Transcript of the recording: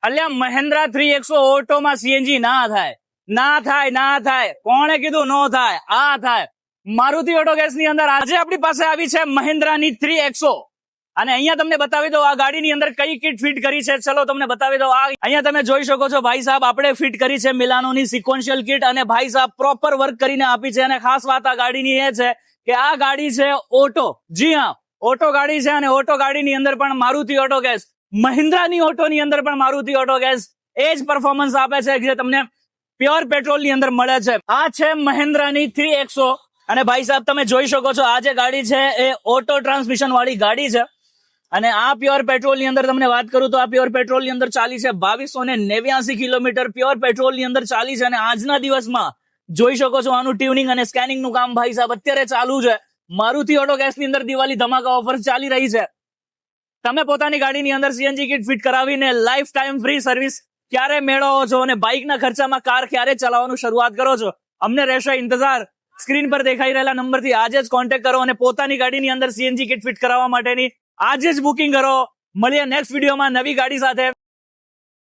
અલ્યા Mahindra 3XO ઓટોમાં CNG ના થાય. કોણે કીધું નો થાય? આ થાય. મારુતિ ઓટો ગેસ ની અંદર આજે આપણી પાસે આવી છે મહિન્દ્રાની 3XO અને અહીંયા તમને બતાવી દો આ ગાડીની અંદર કઈ કિટ ફિટ કરી છે. ચલો તમને બતાવી દો. આ અહીંયા તમે જોઈ શકો છો ભાઈ સાહેબ આપણે ફિટ કરી છે મિલાનોની સિક્વન્શિયલ કિટ અને ભાઈ સાહેબ પ્રોપર વર્ક કરીને આપી છે. અને ખાસ વાત આ ગાડીની એ છે કે આ ગાડી છે ઓટો. જી હા, ઓટો ગાડી છે અને ઓટો ગાડીની અંદર પણ મારુતિ ઓટો ગેસ, મહિન્દ્રાની ઓટોની અંદર પણ મારુતિ ઓટો ગેસ એ જ પરફોર્મન્સ આપે છે જે તમને પ્યોર પેટ્રોલ ની અંદર મળે છે. આ છે મહિન્દ્રાની 3XO અને ભાઈ સાહેબ તમે જોઈ શકો છો આ જે ગાડી છે એ ઓટો ટ્રાન્સમિશન વાળી ગાડી છે અને આ પ્યોર પેટ્રોલ ની અંદર તમને વાત કરું તો આ પ્યોર પેટ્રોલ ની અંદર ચાલી છે 2289 કિલોમીટર પ્યોર પેટ્રોલ ની અંદર ચાલી છે. અને આજના દિવસમાં જોઈ શકો છો આનું ટ્યુનિંગ અને સ્કેનિંગ નું કામ ભાઈ સાહેબ અત્યારે ચાલુ છે. મારુતિ ઓટો ગેસ ની અંદર દિવાળી ધમાકા ઓફર ચાલી રહી છે. તમે પોતાની ગાડીની અંદર સીએનજી કિટ ફિટ કરાવીને લાઈફ ટાઈમ ફ્રી સર્વિસ ક્યારે મેળવો છો અને બાઇકના ખર્ચામાં કાર ક્યારે ચલાવવાનું શરૂઆત કરો છો, અમને રહેશે ઇંતજાર. સ્ક્રીન પર દેખાઈ રહેલા નંબરથી આજે જ કોન્ટેક્ટ કરો અને પોતાની ગાડીની અંદર સીએનજી કિટ ફિટ કરાવવા માટેની આજે જ બુકિંગ કરો. મળીએ નેક્સ્ટ વિડીયોમાં નવી ગાડી સાથે.